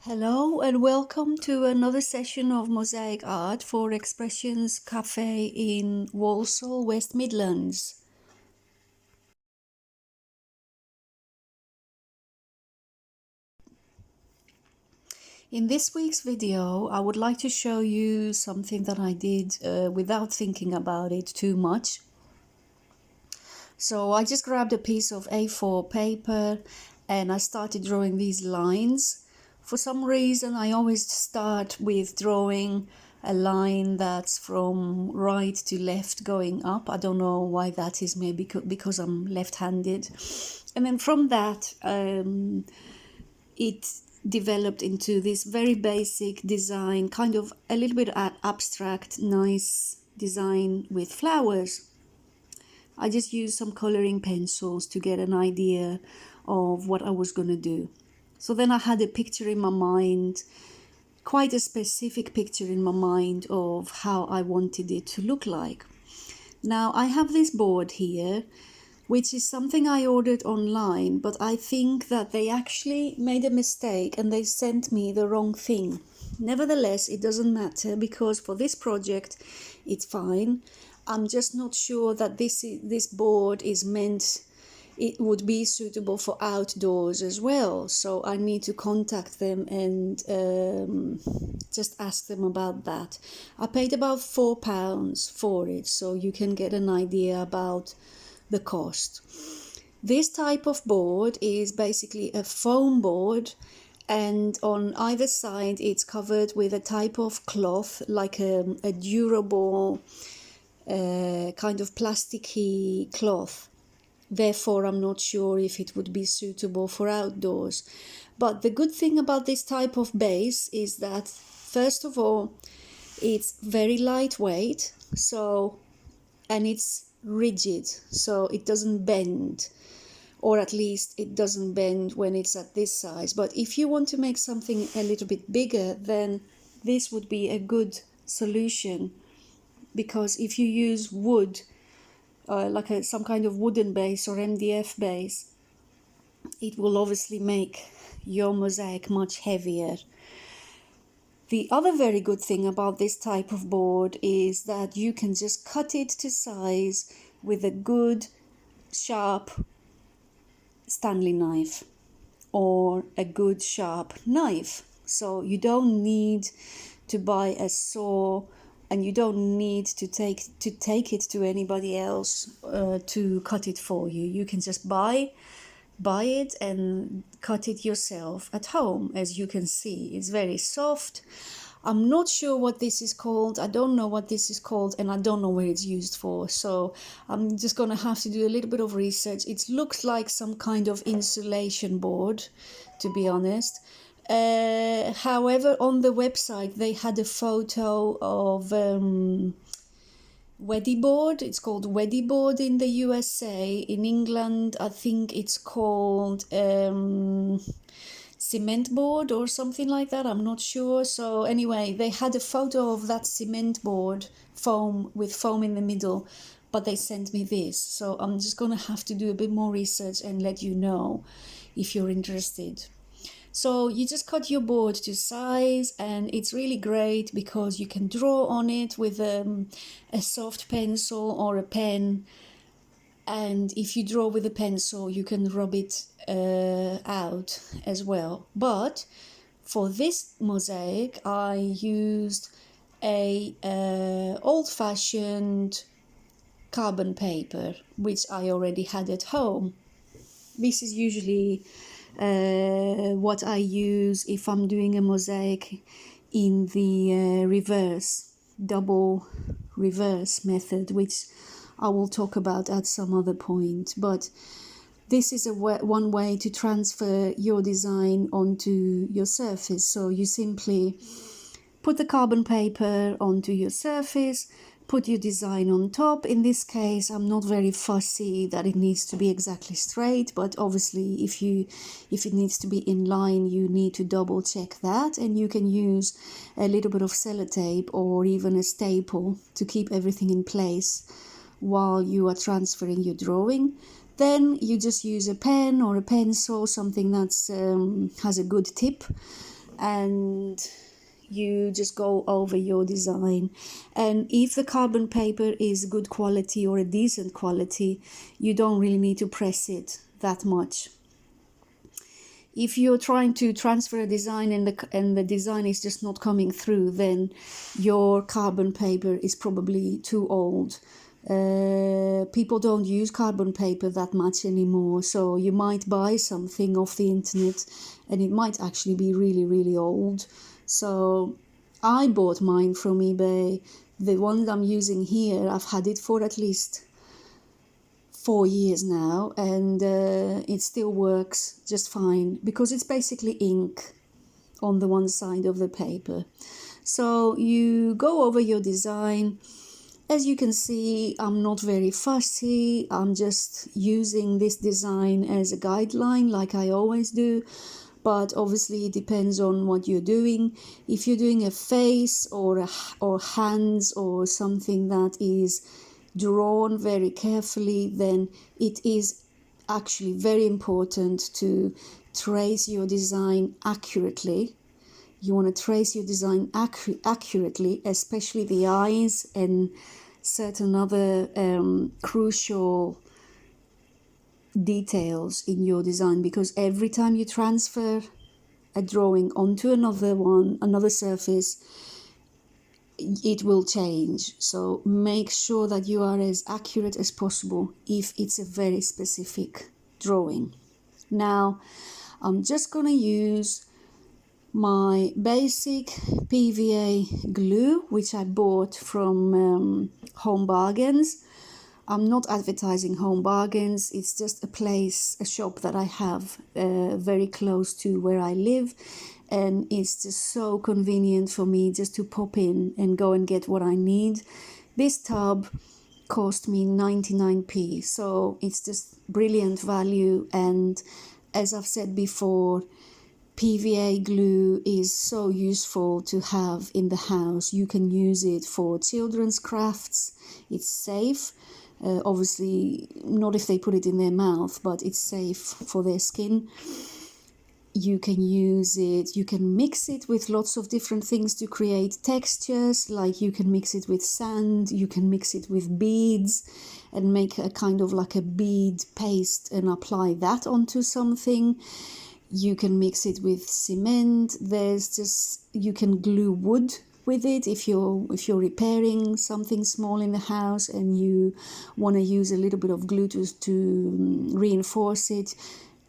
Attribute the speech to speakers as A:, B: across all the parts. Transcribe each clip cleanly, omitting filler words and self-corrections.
A: Hello and welcome to another session of Mosaic Art for Expressions Cafe in Walsall, West Midlands. In this week's video, I would like to show you something that I did without thinking about it too much. So I just grabbed a piece of A4 paper and I started drawing these lines. For some reason, I always start with drawing a line that's from right to left going up. I don't know why that is, maybe because I'm left-handed. And then from that, it developed into this very basic design, kind of a little bit abstract, nice design with flowers. I just used some coloring pencils to get an idea of what I was going to do. So then I had a picture in my mind, quite a specific picture in my mind of how I wanted it to look like. Now I have this board here, which is something I ordered online, but I think that they actually made a mistake and they sent me the wrong thing. Nevertheless, it doesn't matter because for this project, it's fine. I'm just not sure that this board is meant, it would be suitable for outdoors as well. So I need to contact them and just ask them about that. I paid about £4 for it, so you can get an idea about the cost. This type of board is basically a foam board, and on either side it's covered with a type of cloth, like a durable kind of plasticky cloth. Therefore, I'm not sure if it would be suitable for outdoors. But the good thing about this type of base is that, first of all, it's very lightweight, and it's rigid, so it doesn't bend, or at least it doesn't bend when it's at this size. But if you want to make something a little bit bigger, then this would be a good solution, because if you use wood, like some kind of wooden base or MDF base, it will obviously make your mosaic much heavier. The other very good thing about this type of board is that you can just cut it to size with a good sharp Stanley knife or a good sharp knife. So you don't need to buy a saw, and you don't need to take it to anybody else to cut it for you. You can just buy it and cut it yourself at home. As you can see, it's very soft. I'm not sure what this is called. I don't know what this is called, and I don't know where it's used for. So I'm just going to have to do a little bit of research. It looks like some kind of insulation board, to be honest. However, on the website, they had a photo of Weddy board. It's called Weddy board in the USA. In England, I think it's called cement board or something like that. I'm not sure. So anyway, they had a photo of that cement board, with foam in the middle, but they sent me this. So I'm just going to have to do a bit more research and let you know if you're interested. So you just cut your board to size, and it's really great because you can draw on it with a soft pencil or a pen. And if you draw with a pencil, you can rub it out as well. But for this mosaic, I used a old-fashioned carbon paper, which I already had at home. This is usually what I use if I'm doing a mosaic in the double reverse method, which I will talk about at some other point. But this is one way to transfer your design onto your surface. So you simply put the carbon paper onto your surface, put your design on top. In this case, I'm not very fussy that it needs to be exactly straight, but obviously if it needs to be in line, you need to double check that, and you can use a little bit of sellotape or even a staple to keep everything in place while you are transferring your drawing. Then you just use a pen or a pencil, something that's has a good tip, and you just go over your design. And if the carbon paper is good quality or a decent quality, you don't really need to press it that much. If you're trying to transfer a design and the design is just not coming through, then your carbon paper is probably too old. People don't use carbon paper that much anymore, so you might buy something off the internet and it might actually be really, really old. So I bought mine from eBay. The one that I'm using here, I've had it for at least 4 years now, and it still works just fine because it's basically ink on the one side of the paper. So you go over your design. As you can see, I'm not very fussy. I'm just using this design as a guideline like I always do. But obviously it depends on what you're doing. If you're doing a face or hands or something that is drawn very carefully, then it is actually very important to trace your design accurately. You want to trace your design accurately, especially the eyes and certain other crucial details in your design, because every time you transfer a drawing onto another surface, it will change. So make sure that you are as accurate as possible if it's a very specific drawing. Now, I'm just going to use my basic PVA glue, which I bought from Home Bargains. I'm not advertising Home Bargains, it's just a shop that I have very close to where I live, and it's just so convenient for me just to pop in and go and get what I need. This tub cost me 99p, so it's just brilliant value. And as I've said before, PVA glue is so useful to have in the house. You can use it for children's crafts. It's safe. Obviously, not if they put it in their mouth, but it's safe for their skin. You can use it, you can mix it with lots of different things to create textures, like you can mix it with sand, you can mix it with beads and make a kind of like a bead paste and apply that onto something. You can mix it with cement. You can glue wood with it if you're repairing something small in the house and you want to use a little bit of glue to reinforce it.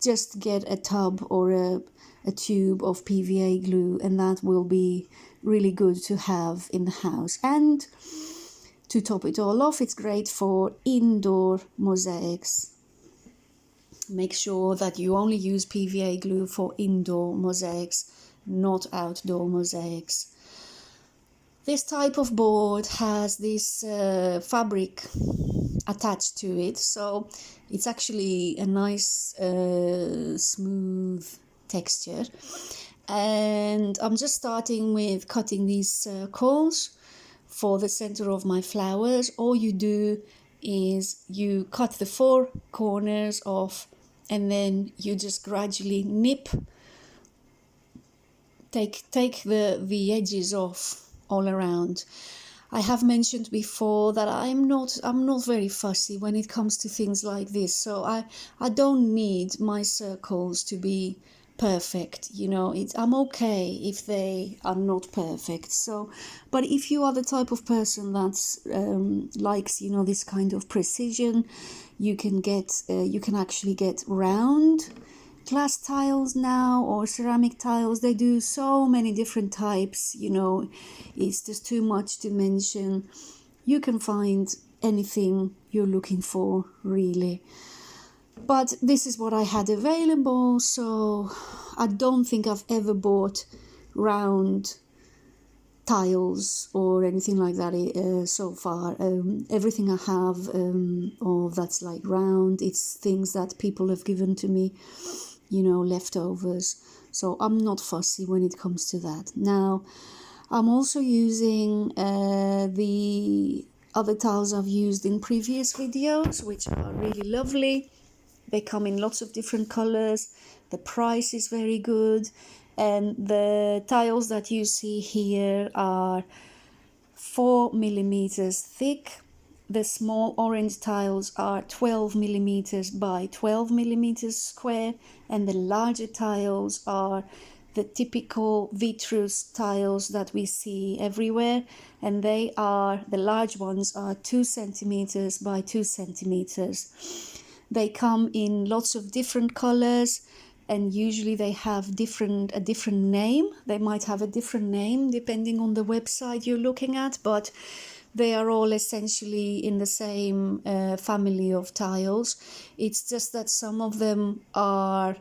A: Just get a tub or a tube of PVA glue, and that will be really good to have in the house. And to top it all off, it's great for indoor mosaics. Make sure that you only use PVA glue for indoor mosaics, not outdoor mosaics. This type of board has this fabric attached to it, so it's actually a nice smooth texture. And I'm just starting with cutting these circles for the center of my flowers. All you do is you cut the 4 corners off, and then you just gradually take the edges off all around. I have mentioned before that I'm not very fussy when it comes to things like this, so I don't need my circles to be perfect. I'm okay if they are not perfect. So, but if you are the type of person that likes this kind of precision, you can actually get round glass tiles now, or ceramic tiles. They do so many different types, it's just too much to mention. You can find anything you're looking for, really. But this is what I had available, so I don't think I've ever bought round tiles or anything like that so far. Everything I have that's like round, it's things that people have given to me, leftovers. So I'm not fussy when it comes to that. Now, I'm also using the other tiles I've used in previous videos, which are really lovely. They come in lots of different colors. The price is very good. And the tiles that you see here are 4 millimeters thick. The small orange tiles are 12 millimeters by 12 millimeters square, and the larger tiles are the typical vitreous tiles that we see everywhere, and the large ones are 2 centimeters by 2 centimeters. They come in lots of different colors, and usually they have a different name. They might have a different name depending on the website you're looking at, but they are all essentially in the same family of tiles. It's just that some of them are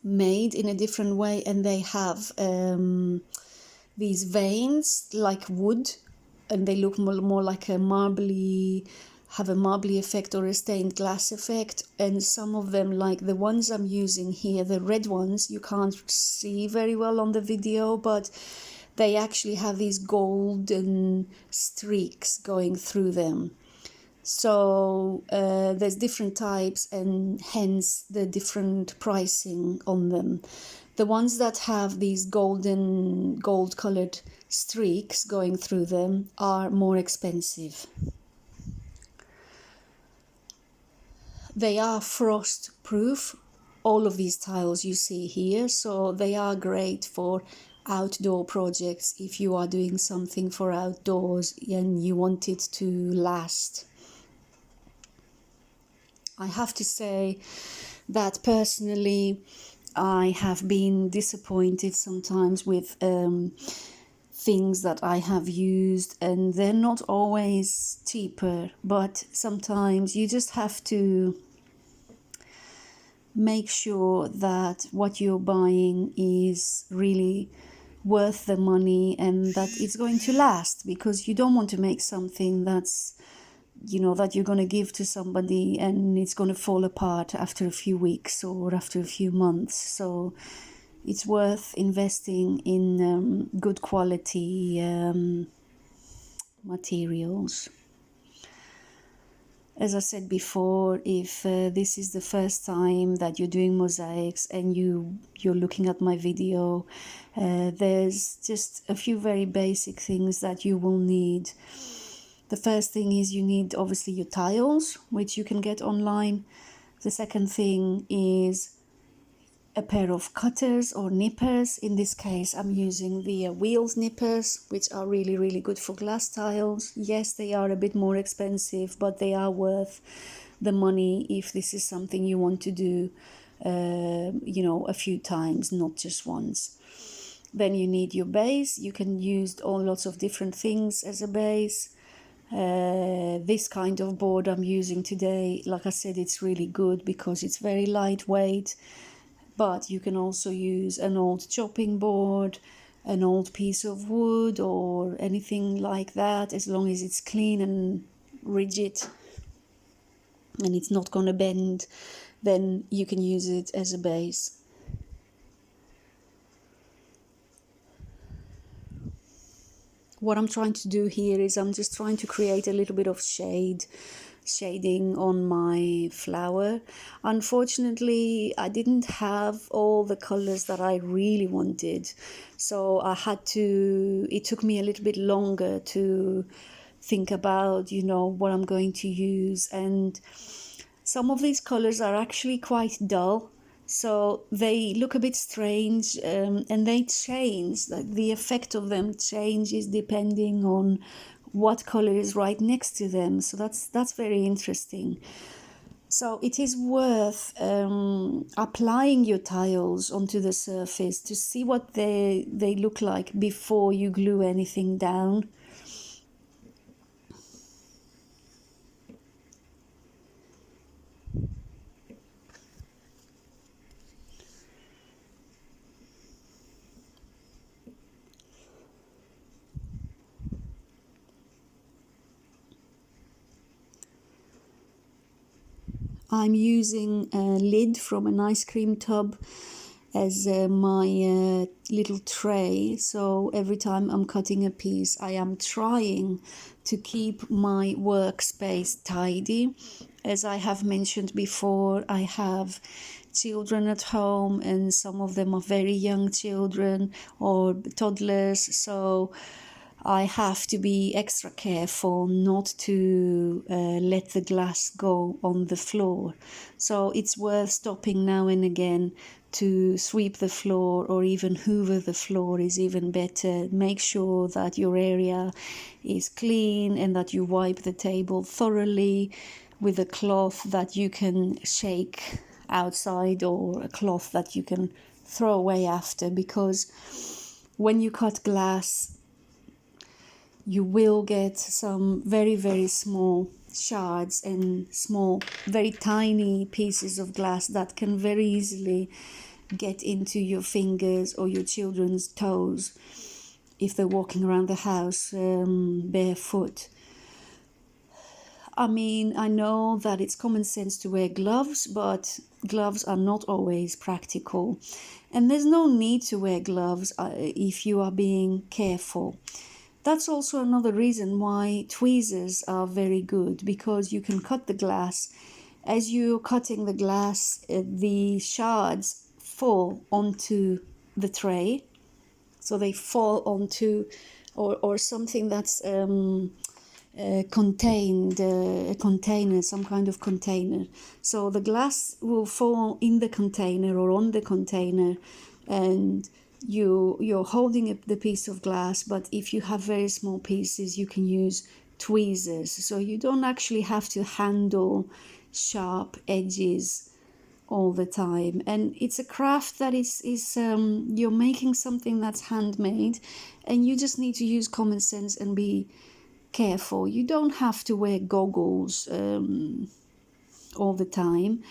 A: made in a different way, and they have these veins like wood, and they look more like a marbly effect or a stained glass effect. And some of them, like the ones I'm using here, the red ones, you can't see very well on the video, but they actually have these golden streaks going through them. So there's different types, and hence the different pricing on them. The ones that have these gold colored streaks going through them are more expensive. They are frost proof, all of these tiles you see here, so they are great for outdoor projects if you are doing something for outdoors and you want it to last. I have to say that personally I have been disappointed sometimes with things that I have used, and they're not always cheaper, but sometimes you just have to make sure that what you're buying is really worth the money and that it's going to last, because you don't want to make something that's, that you're going to give to somebody and it's going to fall apart after a few weeks or after a few months. So it's worth investing in good quality materials. As I said before, if this is the first time that you're doing mosaics and you're looking at my video, there's just a few very basic things that you will need. The first thing is you need obviously your tiles, which you can get online. The second thing is a pair of cutters or nippers. In this case, I'm using the wheels nippers, which are really, really good for glass tiles. Yes, they are a bit more expensive, but they are worth the money if this is something you want to do, a few times, not just once. Then you need your base. You can use lots of different things as a base. This kind of board I'm using today, like I said, it's really good because it's very lightweight. But you can also use an old chopping board, an old piece of wood, or anything like that, as long as it's clean and rigid and it's not going to bend, then you can use it as a base. What I'm trying to do here is I'm just trying to create a little bit of shading on my flower. Unfortunately, I didn't have all the colors that I really wanted, so it took me a little bit longer to think about what I'm going to use, and some of these colors are actually quite dull, so they look a bit strange, and they change. The effect of them changes depending on what color is right next to them. So that's very interesting. So it is worth applying your tiles onto the surface to see what they look like before you glue anything down. I'm using a lid from an ice cream tub as my little tray, so every time I'm cutting a piece I am trying to keep my workspace tidy. As I have mentioned before, I have children at home, and some of them are very young children or toddlers, so I have to be extra careful not to let the glass go on the floor. So it's worth stopping now and again to sweep the floor, or even hoover the floor is even better. Make sure that your area is clean and that you wipe the table thoroughly with a cloth that you can shake outside, or a cloth that you can throw away after, because when you cut glass you will get some very, very small shards and small, very tiny pieces of glass that can very easily get into your fingers or your children's toes if they're walking around the house barefoot. I mean, I know that it's common sense to wear gloves, but gloves are not always practical. And there's no need to wear gloves if you are being careful. That's also another reason why tweezers are very good, because you can cut the glass. As you're cutting the glass, the shards fall onto the tray. So they fall onto or something that's contained, a container, some kind of container. So the glass will fall in the container or on the container, and you're holding the piece of glass. But if you have very small pieces, you can use tweezers, so you don't actually have to handle sharp edges all the time. And it's a craft that is you're making something that's handmade, and you just need to use common sense and be careful. You don't have to wear goggles all the time.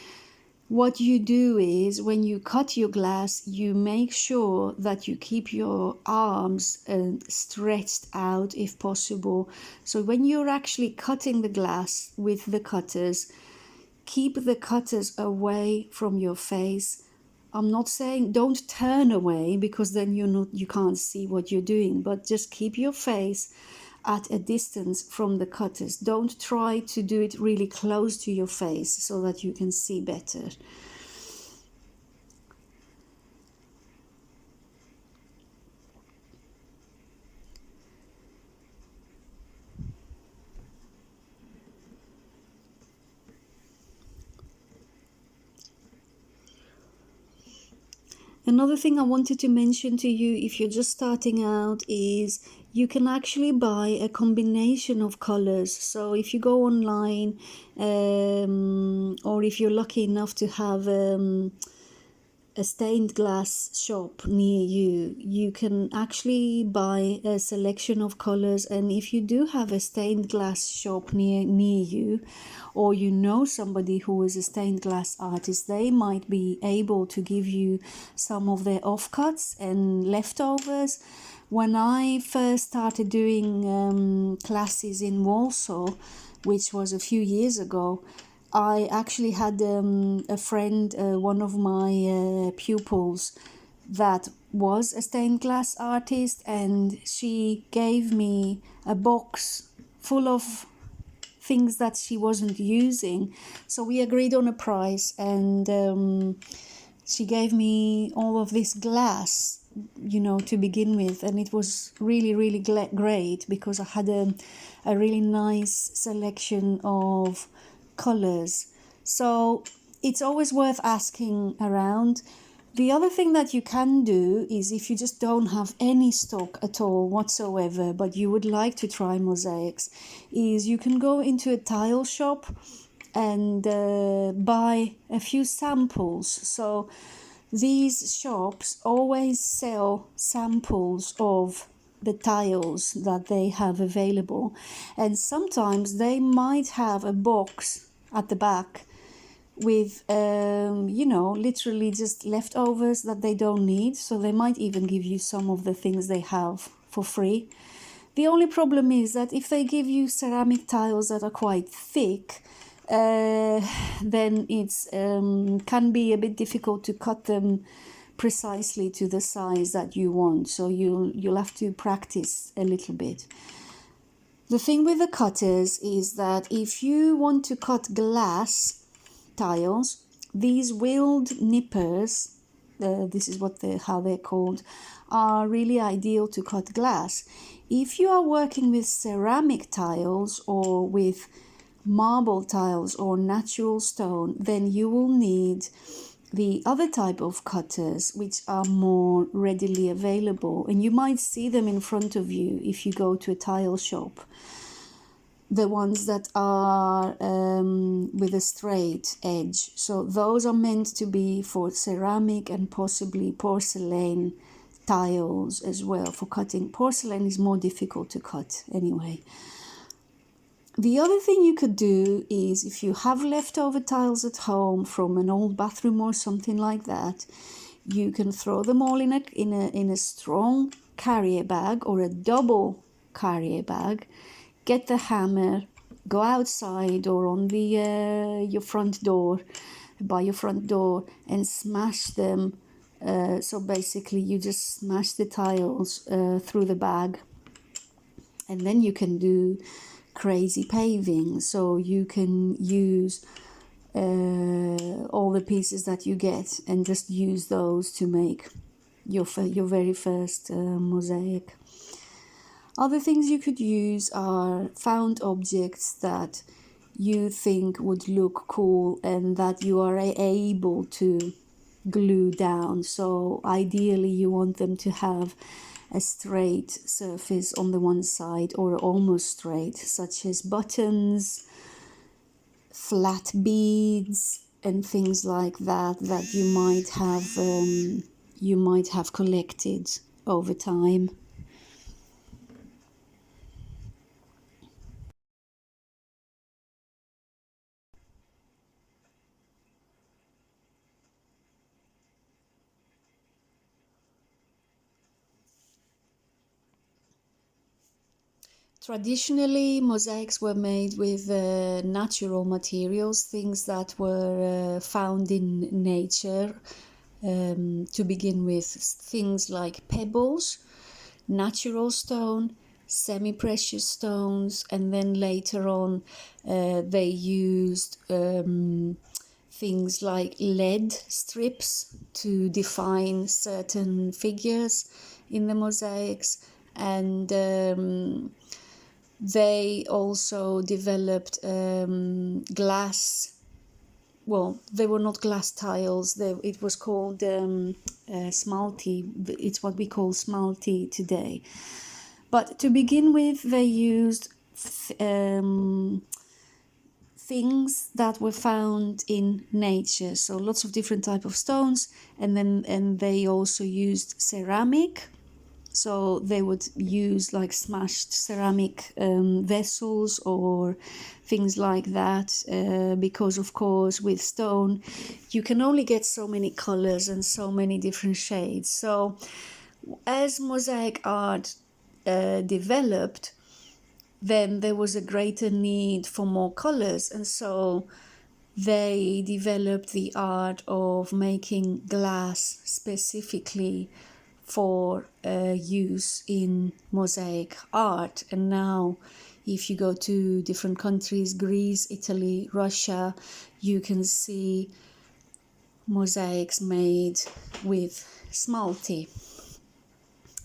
A: What you do is, when you cut your glass, you make sure that you keep your arms stretched out if possible. So when you're actually cutting the glass with the cutters, keep the cutters away from your face. I'm not saying don't turn away, because then you can't see what you're doing, but just keep your face at a distance from the cutters. Don't try to do it really close to your face so that you can see better. Another thing I wanted to mention to you, if you're just starting out, is you can actually buy a combination of colors. So if you go online, or if you're lucky enough to have a stained glass shop near you, you can actually buy a selection of colors. And if you do have a stained glass shop near you, or you know somebody who is a stained glass artist, they might be able to give you some of their offcuts and leftovers. When I first started doing classes in Warsaw, which was a few years ago, I actually had a friend, one of my pupils, that was a stained glass artist, and she gave me a box full of things that she wasn't using. So we agreed on a price, and she gave me all of this glass, to begin with, and it was really, really great, because I had a really nice selection of colors. So it's always worth asking around. The other thing that you can do is, if you just don't have any stock at all whatsoever, but you would like to try mosaics, is you can go into a tile shop and buy a few samples. So these shops always sell samples of the tiles that they have available, and sometimes they might have a box at the back with literally just leftovers that they don't need. So they might even give you some of the things they have for free. The only problem is that if they give you ceramic tiles that are quite thick, then it's can be a bit difficult to cut them precisely to the size that you want. So you'll have to practice a little bit. The thing with the cutters is that if you want to cut glass tiles, these wheeled nippers, this is how they're called, are really ideal to cut glass. If you are working with ceramic tiles or with marble tiles or natural stone, then you will need the other type of cutters, which are more readily available, and you might see them in front of you if you go to a tile shop. The ones that are with a straight edge. So those are meant to be for ceramic and possibly porcelain tiles as well. For cutting porcelain is more difficult to cut anyway. The other thing you could do is, if you have leftover tiles at home from an old bathroom or something like that, you can throw them all in a strong carrier bag or a double carrier bag. Get the hammer, go outside or on the your front door, by your front door, and smash them. So basically, you just smash the tiles through the bag, and then you can do crazy paving. So you can use all the pieces that you get and just use those to make your very first mosaic. Other things you could use are found objects that you think would look cool and that you are able to glue down. So ideally you want them to have a straight surface on the one side or almost straight, such as buttons, flat beads and things like that you might have collected over time. Traditionally, mosaics were made with natural materials, things that were found in nature. To begin with, things like pebbles, natural stone, semi-precious stones, and then later on they used things like lead strips to define certain figures in the mosaics, and they also developed glass. Well, they were not glass tiles. It was called smalti. It's what we call smalti today. But to begin with, they used things that were found in nature. So lots of different type of stones, and they also used ceramic. So they would use like smashed ceramic vessels or things like that, because of course with stone you can only get so many colors and so many different shades. So as mosaic art developed, then there was a greater need for more colors, and so they developed the art of making glass specifically for use in mosaic art. And now if you go to different countries, Greece, Italy, Russia, you can see mosaics made with smalti.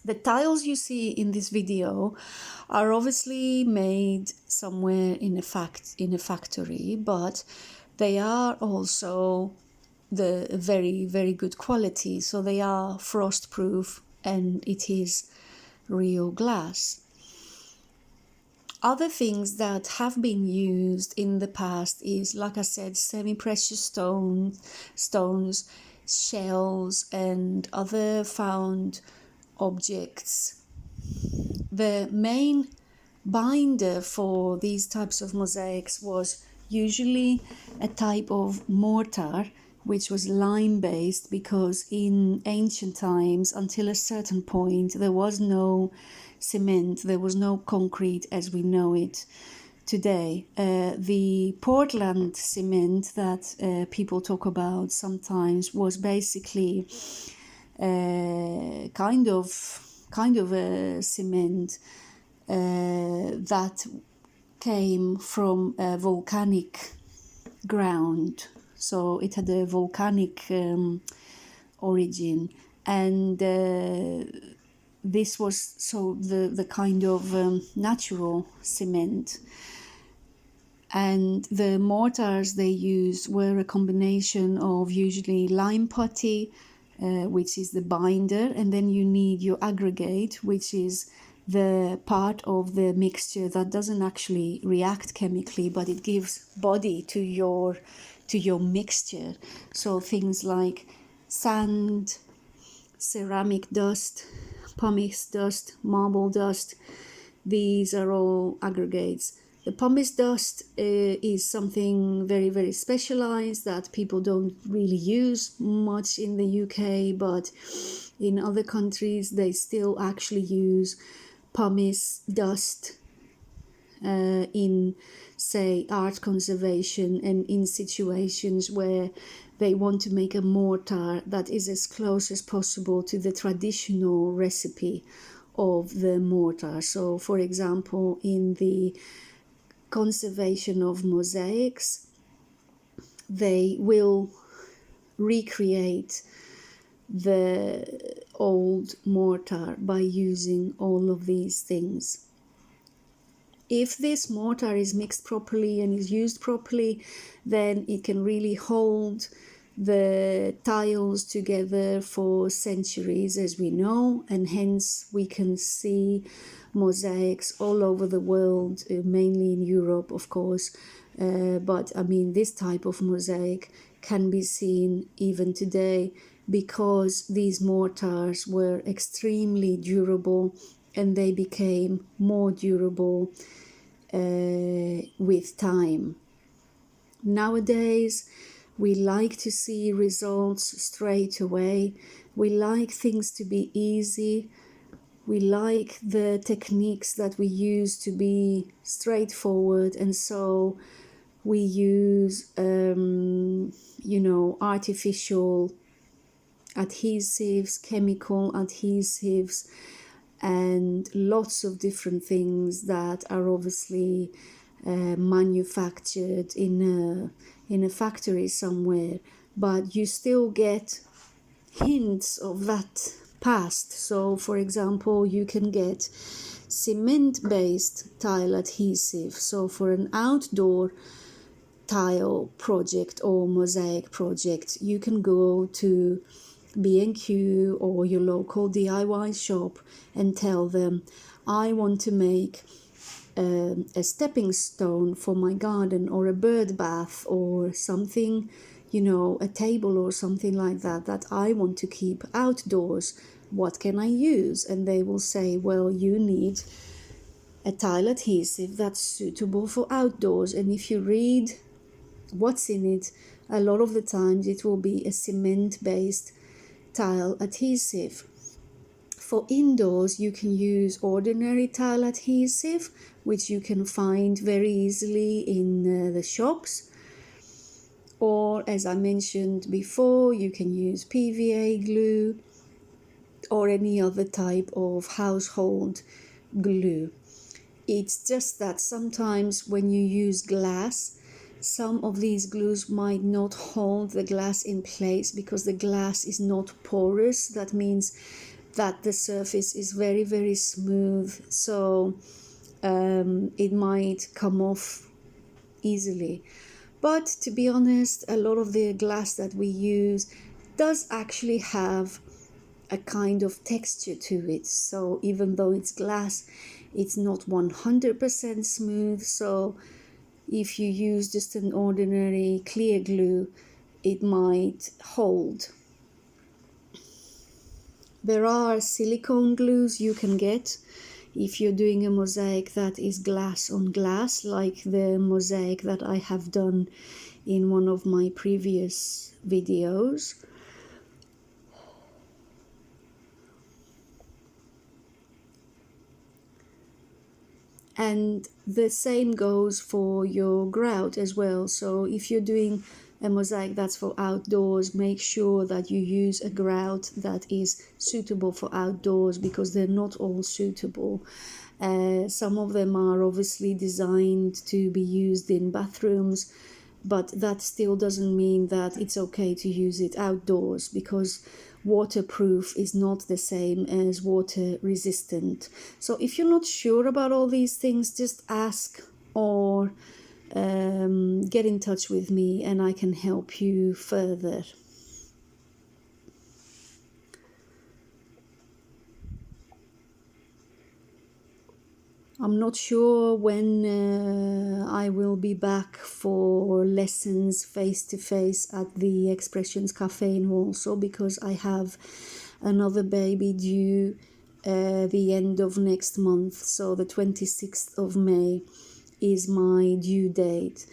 A: The tiles you see in this video are obviously made somewhere in a factory, but they are also the very, very good quality. So they are frost proof and it is real glass. Other things that have been used in the past is, like I said, semi-precious stones, shells and other found objects. The main binder for these types of mosaics was usually a type of mortar which was lime based, because in ancient times, until a certain point, there was no cement, there was no concrete as we know it today. The Portland cement that people talk about sometimes was basically kind of a cement that came from a volcanic ground. so it had a volcanic origin, and this was so the kind of natural cement. And the mortars they used were a combination of usually lime putty, which is the binder, and then you need your aggregate, which is the part of the mixture that doesn't actually react chemically, but it gives body to your mixture. So things like sand, ceramic dust, pumice dust, marble dust, these are all aggregates. The pumice dust is something very, very specialized that people don't really use much in the UK, but in other countries they still actually use pumice dust in, say, art conservation and in situations where they want to make a mortar that is as close as possible to the traditional recipe of the mortar. So, for example, in the conservation of mosaics, they will recreate the old mortar by using all of these things. If this mortar is mixed properly and is used properly, then it can really hold the tiles together for centuries, as we know, and hence we can see mosaics all over the world, mainly in Europe, of course. But I mean, this type of mosaic can be seen even today because these mortars were extremely durable, and they became more durable with time. Nowadays, we like to see results straight away. We like things to be easy. We like the techniques that we use to be straightforward, and so we use, artificial adhesives, chemical adhesives, and lots of different things that are obviously manufactured in a factory somewhere, but you still get hints of that past. So, for example, you can get cement-based tile adhesive. So, for an outdoor tile project or mosaic project, you can go to B&Q or your local DIY shop and tell them, I want to make a stepping stone for my garden, or a bird bath, or something, a table or something like that I want to keep outdoors. What can I use? And they will say, well, you need a tile adhesive that's suitable for outdoors. And if you read what's in it, a lot of the times it will be a cement-based tile adhesive. For indoors, you can use ordinary tile adhesive, which you can find very easily in the shops. Or, as I mentioned before, you can use PVA glue or any other type of household glue. It's just that sometimes when you use glass, some of these glues might not hold the glass in place because the glass is not porous. That means that the surface is very, very smooth, so it might come off easily. But to be honest, a lot of the glass that we use does actually have a kind of texture to it. So even though it's glass, it's not 100% smooth. So if you use just an ordinary clear glue, it might hold. There are silicone glues you can get if you're doing a mosaic that is glass on glass, like the mosaic that I have done in one of my previous videos. And the same goes for your grout as well. So if you're doing a mosaic that's for outdoors, make sure that you use a grout that is suitable for outdoors, because they're not all suitable. Some of them are obviously designed to be used in bathrooms, but that still doesn't mean that it's okay to use it outdoors, because waterproof is not the same as water resistant. So if you're not sure about all these things, just ask or get in touch with me and I can help you further. I'm not sure when I will be back for lessons face-to-face at the Expressions Cafe in Warsaw, because I have another baby due the end of next month. So the 26th of May is my due date.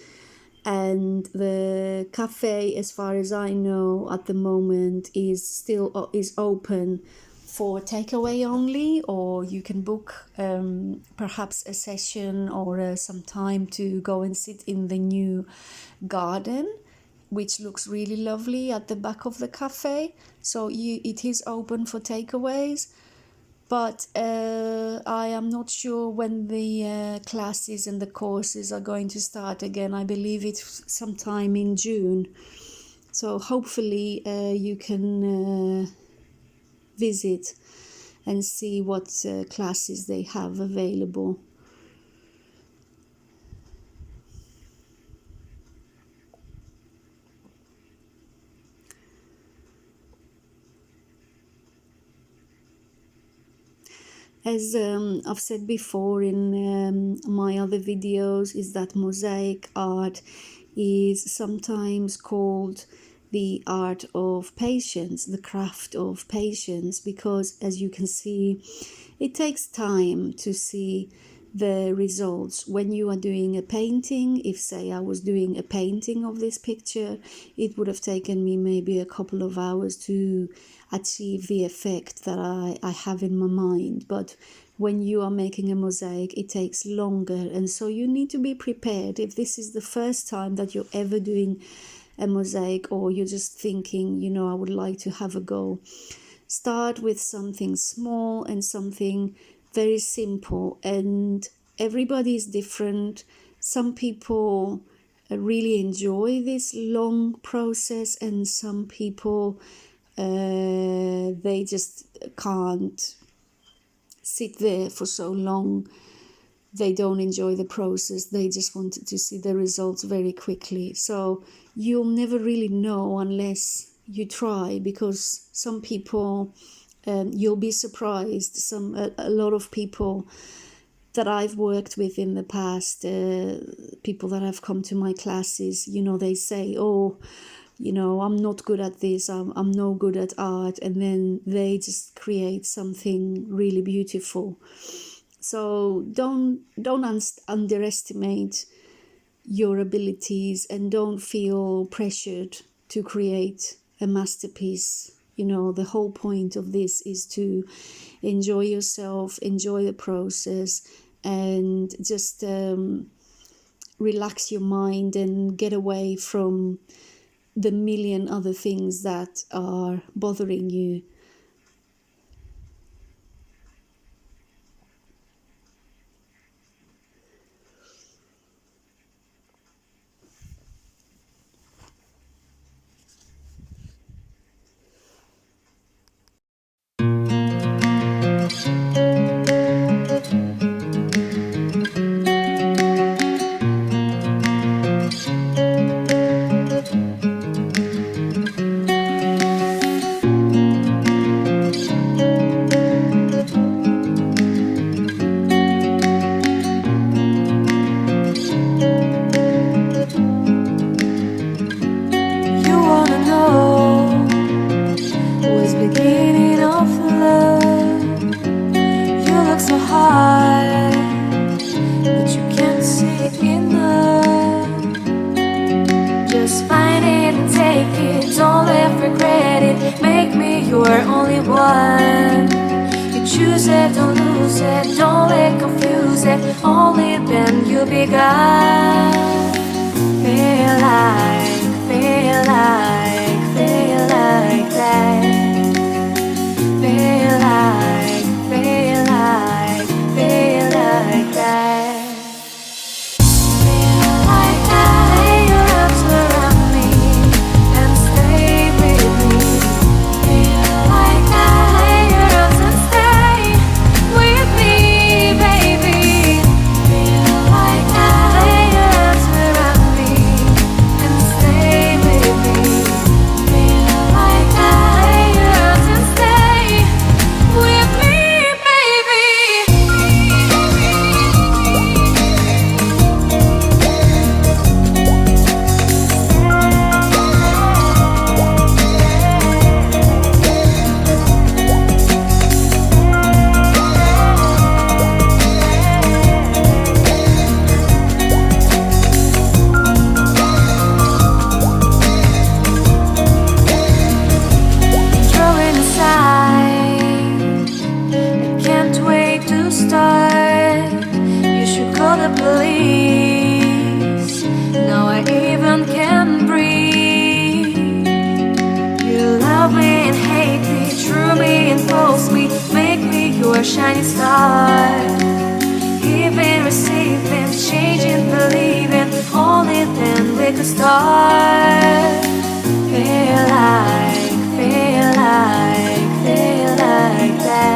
A: And the cafe, as far as I know at the moment, is still is open for takeaway only, or you can book perhaps a session or some time to go and sit in the new garden, which looks really lovely at the back of the cafe. So it is open for takeaways, but I am not sure when the classes and the courses are going to start again. I believe it's sometime in June. So hopefully you can visit and see what classes they have available. As I've said before in my other videos, is that mosaic art is sometimes called the art of patience, the craft of patience, because as you can see, it takes time to see the results. When you are doing a painting, if say I was doing a painting of this picture, it would have taken me maybe a couple of hours to achieve the effect that I have in my mind. But when you are making a mosaic, it takes longer, and so you need to be prepared. If this is the first time that you're ever doing a mosaic, or you're just thinking, you know, I would like to have a go, start with something small and something very simple. And everybody is different. Some people really enjoy this long process, and some people they just can't sit there for so long. They don't enjoy the process. They just wanted to see the results very quickly. So you'll never really know unless you try, because some people, you'll be surprised. A lot of people that I've worked with in the past, people that have come to my classes, you know, they say, oh, you know, I'm not good at this, I'm no good at art, and then they just create something really beautiful. So don't underestimate your abilities, and don't feel pressured to create a masterpiece. You know, the whole point of this is to enjoy yourself, enjoy the process, and just relax your mind and get away from the million other things that are bothering you.
B: controls me, make me your shining star. Giving, receiving, changing, believing, only then we could start. Feel like that. Feel like that.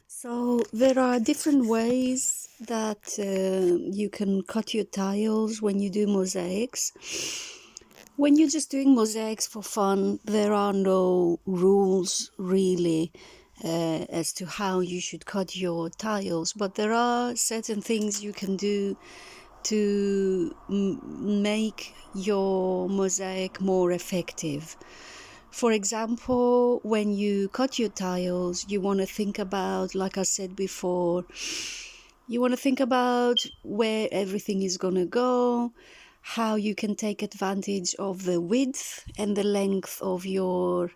A: So there are different ways that you can cut your tiles when you do mosaics. When you're just doing mosaics for fun, there are no rules really as to how you should cut your tiles, but there are certain things you can do to make your mosaic more effective. For example, when you cut your tiles, you want to think about, like I said before, you want to think about where everything is going to go, how you can take advantage of the width and the length of your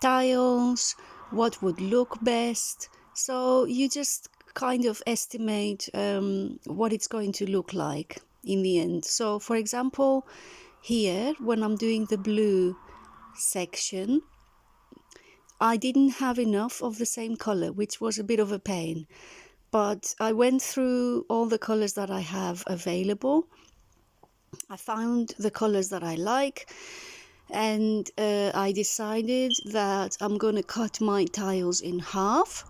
A: tiles, what would look best. So you just kind of estimate what it's going to look like in the end. So for example, here, when I'm doing the blue section, I didn't have enough of the same color, which was a bit of a pain, but I went through all the colors that I have available. I found the colors that I like, and I decided that I'm going to cut my tiles in half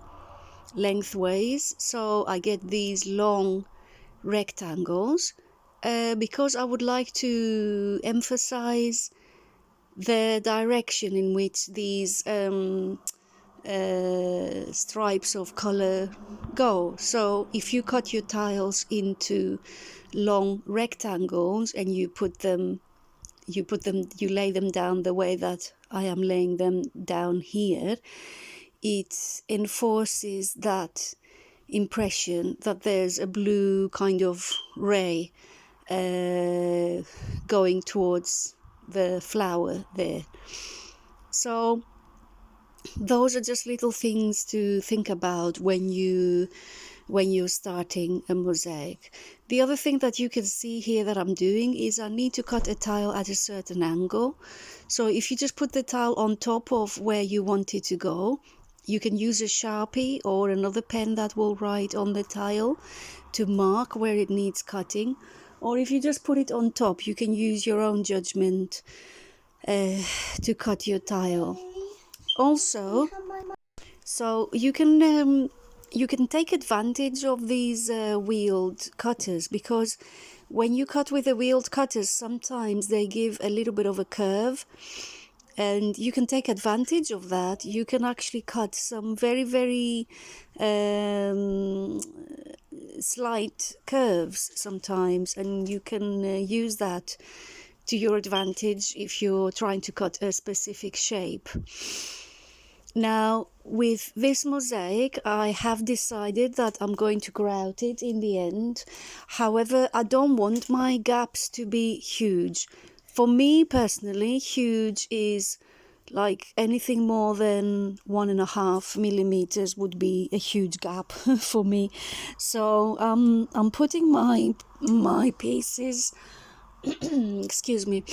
A: lengthways, so I get these long rectangles because I would like to emphasize the direction in which these stripes of color go. So if you cut your tiles into long rectangles and you lay them down the way that I am laying them down here, it enforces that impression that there's a blue kind of ray going towards the flower there. So those are just little things to think about when you're starting a mosaic. The other thing that you can see here that I'm doing is I need to cut a tile at a certain angle. So if you just put the tile on top of where you want it to go, you can use a Sharpie or another pen that will write on the tile to mark where it needs cutting. Or if you just put it on top, you can use your own judgment to cut your tile. Also, so you can take advantage of these wheeled cutters, because when you cut with the wheeled cutters, sometimes they give a little bit of a curve, and you can take advantage of that. You can actually cut some very, very slight curves sometimes, and you can use that to your advantage if you're trying to cut a specific shape. Now, with this mosaic, I have decided that I'm going to grout it in the end. However, I don't want my gaps to be huge. For me personally, huge is like anything more than 1.5 millimeters would be a huge gap for me. So I'm putting my pieces excuse me,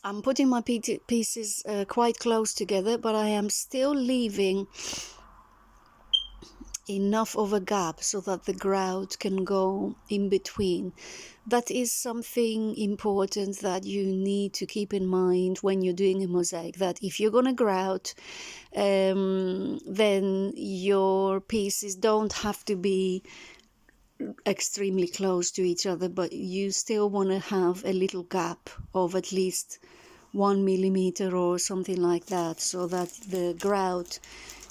A: I'm putting my pieces quite close together, but I am still leaving enough of a gap so that the grout can go in between. That is something important that you need to keep in mind when you're doing a mosaic, that if you're going to grout, then your pieces don't have to be extremely close to each other, but you still want to have a little gap of at least 1 millimeter or something like that, so that the grout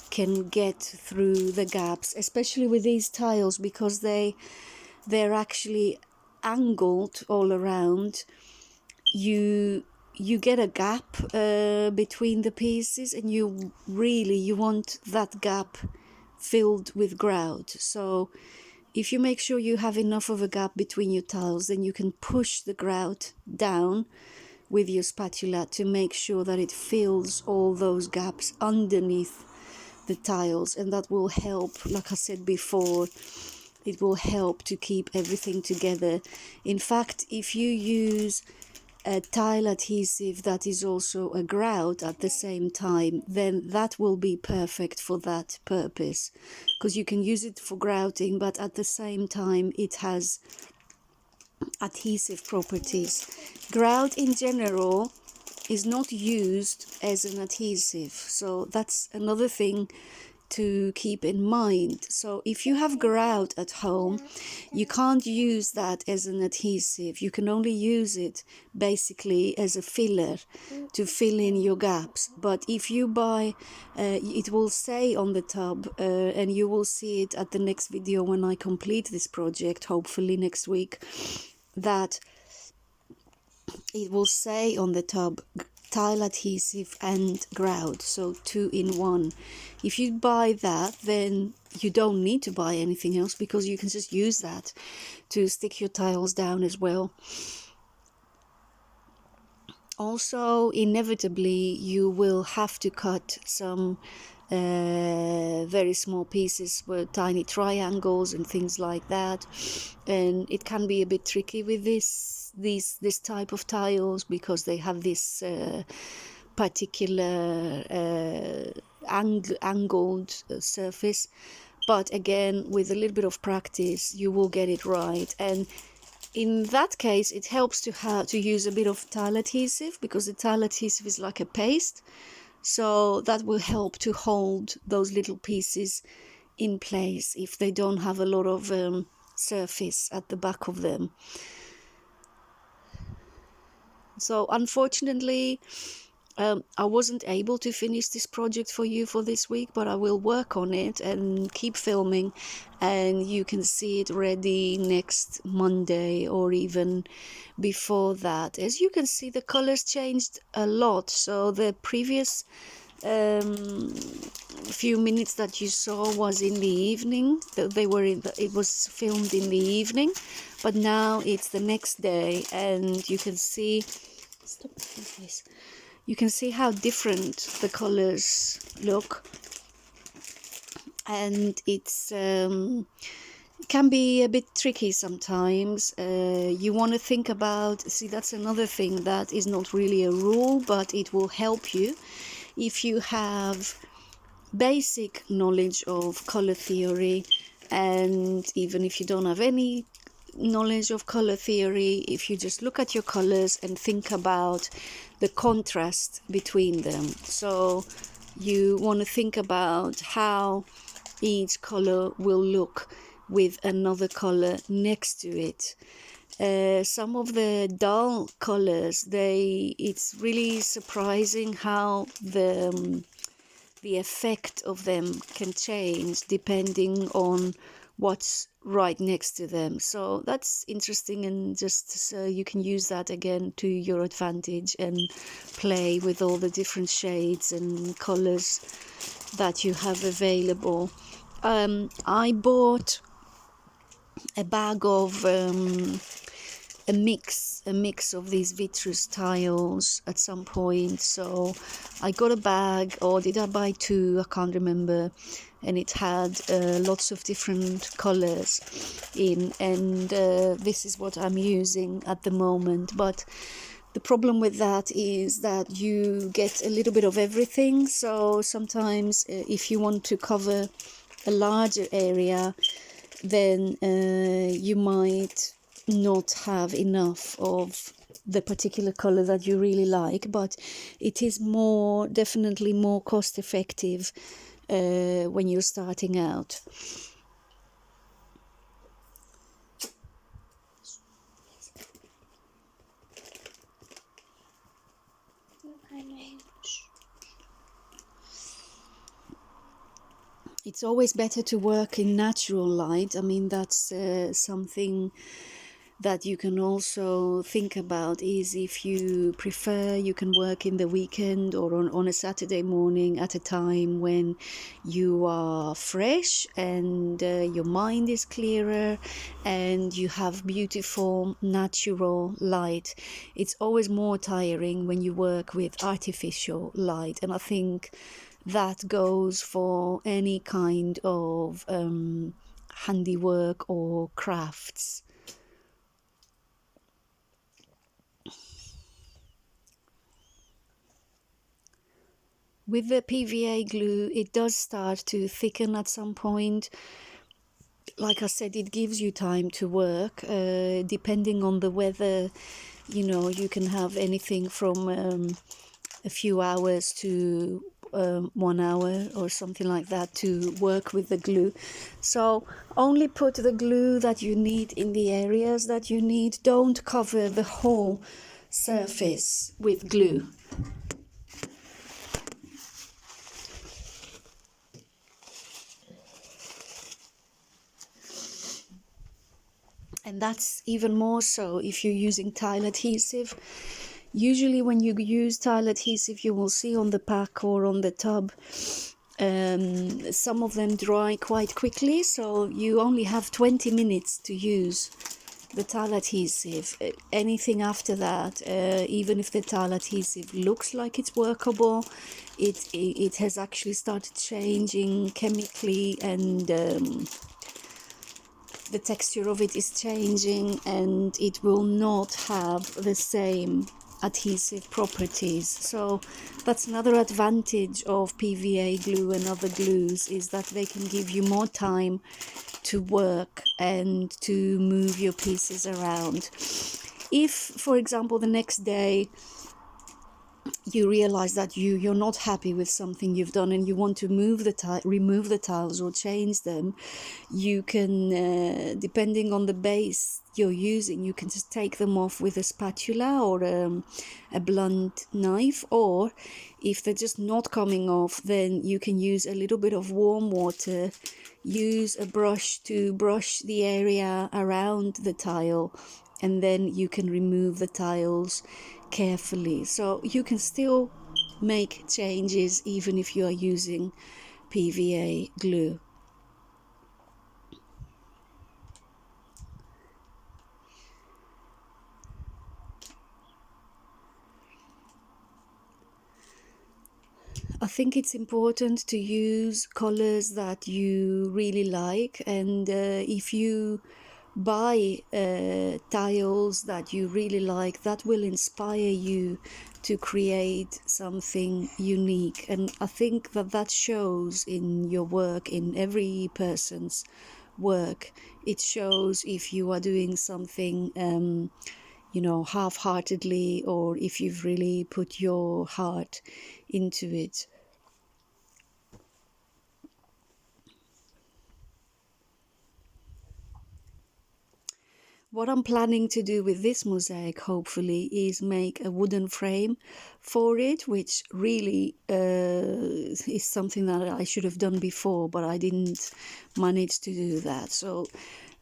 A: can get through the gaps, especially with these tiles, because they're actually angled all around. You get a gap between the pieces, and you want that gap filled with grout. So if you make sure you have enough of a gap between your tiles, then you can push the grout down with your spatula to make sure that it fills all those gaps underneath the tiles, and that will help, like I said before, it will help to keep everything together. In fact, if you use a tile adhesive that is also a grout at the same time, then that will be perfect for that purpose, because you can use it for grouting, but at the same time it has adhesive properties. Grout in general is not used as an adhesive, so that's another thing to keep in mind. So if you have grout at home, you can't use that as an adhesive. You can only use it basically as a filler to fill in your gaps. But if you buy, it will say on the tub, and you will see it at the next video when I complete this project, hopefully next week, that it will say on the tub tile adhesive and grout, so 2 in 1. If you buy that, then you don't need to buy anything else, because you can just use that to stick your tiles down as well. Also, inevitably, you will have to cut some very small pieces with tiny triangles and things like that, and it can be a bit tricky with this type of tiles, because they have this particular angled surface. But again, with a little bit of practice, you will get it right. And in that case, it helps to use a bit of tile adhesive, because the tile adhesive is like a paste, so that will help to hold those little pieces in place if they don't have a lot of surface at the back of them. So unfortunately, I wasn't able to finish this project for you for this week, but I will work on it and keep filming, and you can see it ready next Monday or even before that. As you can see, the colors changed a lot. So the previous few minutes that you saw was in the evening. It was filmed in the evening, but now it's the next day, and you can see. Stop this. You can see how different the colors look, and it's can be a bit tricky sometimes. You want to think about, see, that's another thing that is not really a rule, but it will help you if you have basic knowledge of color theory, and even if you don't have any knowledge of color theory, if you just look at your colors and think about the contrast between them. So you want to think about how each color will look with another color next to it. Some of the dull colors, it's really surprising how the effect of them can change depending on what's right next to them. So that's interesting, and just so you can use that again to your advantage and play with all the different shades and colors that you have available. I bought a bag of a mix of these vitreous tiles at some point. So I got a bag, or did I buy two? I can't remember. And it had lots of different colors in, and this is what I'm using at the moment. But the problem with that is that you get a little bit of everything. So sometimes if you want to cover a larger area, then you might not have enough of the particular color that you really like, but it is definitely more cost effective when you're starting out. It's always better to work in natural light. I mean, that's something that you can also think about, is if you prefer, you can work in the weekend or on a Saturday morning at a time when you are fresh and your mind is clearer and you have beautiful natural light. It's always more tiring when you work with artificial light, and I think that goes for any kind of handiwork or crafts. With the PVA glue, it does start to thicken at some point. Like I said, it gives you time to work. Depending on the weather, you can have anything from a few hours to 1 hour or something like that to work with the glue. So only put the glue that you need in the areas that you need. Don't cover the whole surface with glue. And that's even more so if you're using tile adhesive. Usually when you use tile adhesive, you will see on the pack or on the tub, some of them dry quite quickly, so you only have 20 minutes to use the tile adhesive. Anything after that, even if the tile adhesive looks like it's workable, it has actually started changing chemically, and the texture of it is changing, and it will not have the same adhesive properties. So that's another advantage of PVA glue and other glues, is that they can give you more time to work and to move your pieces around. If, for example, the next day you realize that you're not happy with something you've done and you want to remove the tiles or change them, you can, depending on the base you're using, you can just take them off with a spatula or a blunt knife, or if they're just not coming off, then you can use a little bit of warm water, use a brush to brush the area around the tile, and then you can remove the tiles carefully. So you can still make changes even if you are using PVA glue. I think it's important to use colors that you really like, and if you buy tiles that you really like, that will inspire you to create something unique. And I think that shows in your work, in every person's work. It shows if you are doing something half-heartedly, or if you've really put your heart into it. What I'm planning to do with this mosaic, hopefully, is make a wooden frame for it, which really is something that I should have done before, but I didn't manage to do that. So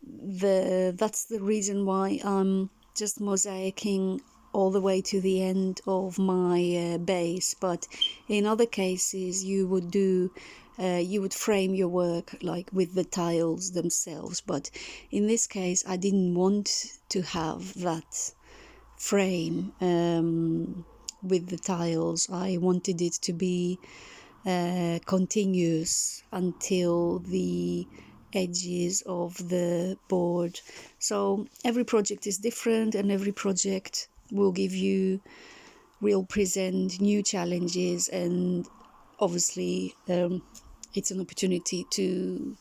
A: that's the reason why I'm just mosaicing all the way to the end of my base. But in other cases, you would frame your work like with the tiles themselves. But in this case, I didn't want to have that frame with the tiles. I wanted it to be continuous until the edges of the board. So every project is different, and every project will present new challenges, and obviously it's an opportunity to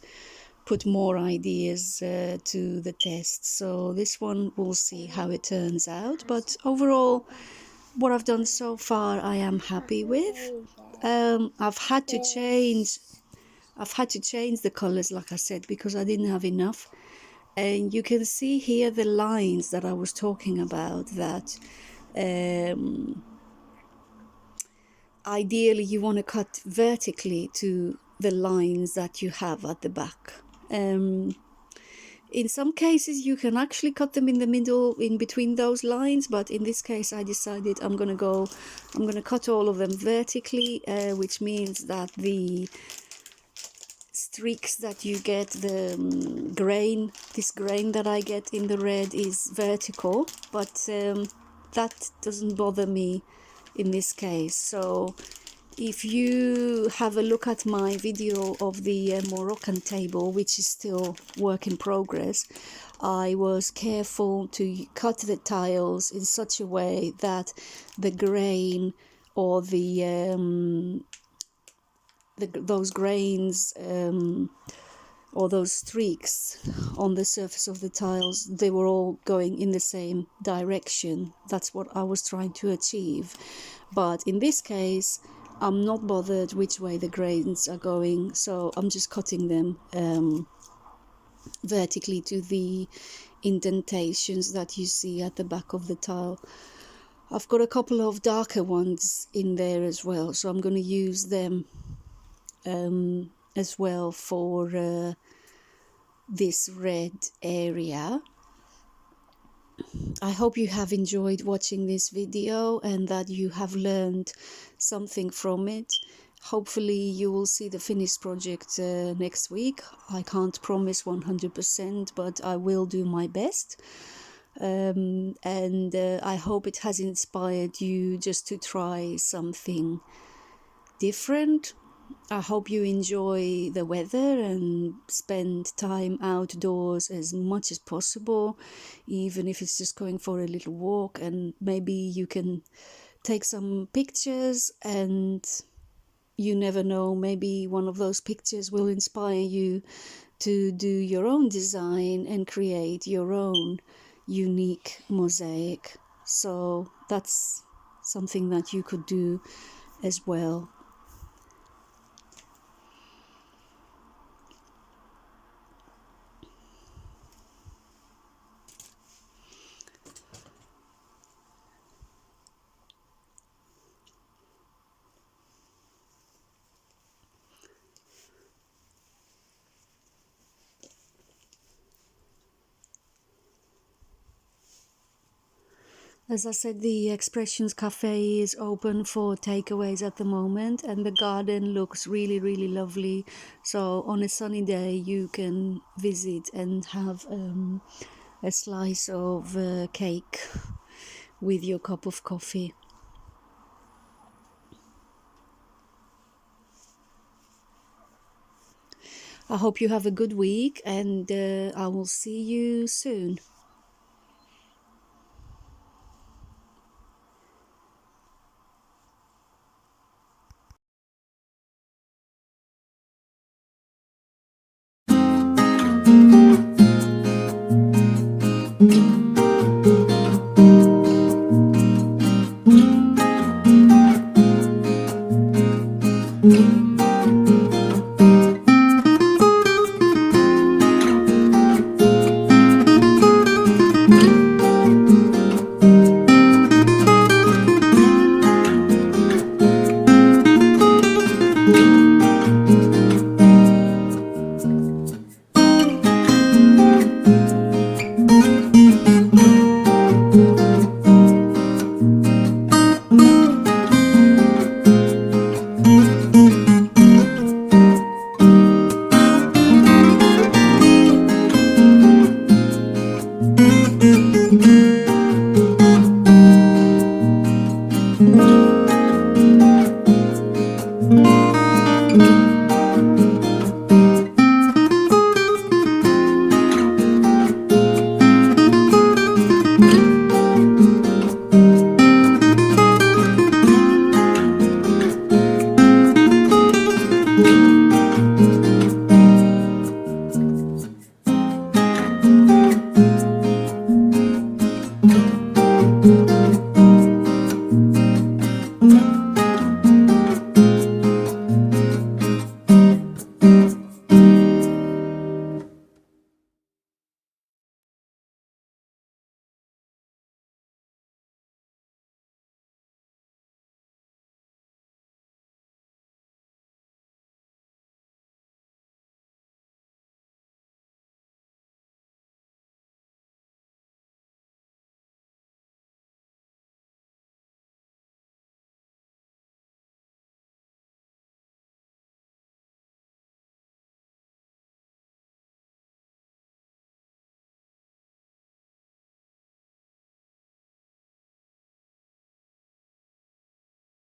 A: put more ideas to the test. So this one, we'll see how it turns out, but overall what I've done so far I am happy with. I've had to change the colors, like I said, because I didn't have enough. And you can see here the lines that I was talking about, that ideally you want to cut vertically to the lines that you have at the back. In some cases you can actually cut them in the middle, in between those lines, but in this case I decided I'm going to cut all of them vertically, which means that the streaks that you get, the this grain that I get in the red is vertical, but that doesn't bother me in this case. So if you have a look at my video of the Moroccan table, which is still work in progress, I was careful to cut the tiles in such a way that the grain or those grains or those streaks on the surface of the tiles, they were all going in the same direction. That's what I was trying to achieve. But in this case, I'm not bothered which way the grains are going, so I'm just cutting them vertically to the indentations that you see at the back of the tile. I've got a couple of darker ones in there as well, so I'm going to use them as well for this red area. I hope you have enjoyed watching this video and that you have learned something from it. Hopefully you will see the finished project next week. I can't promise 100%, but I will do my best. And I hope it has inspired you just to try something different. I hope you enjoy the weather and spend time outdoors as much as possible, even if it's just going for a little walk, and maybe you can take some pictures, and you never know, maybe one of those pictures will inspire you to do your own design and create your own unique mosaic. So that's something that you could do as well. As I said, the Expressions Cafe is open for takeaways at the moment, and the garden looks really, really lovely. So on a sunny day, you can visit and have a slice of cake with your cup of coffee. I hope you have a good week, and I will see you soon.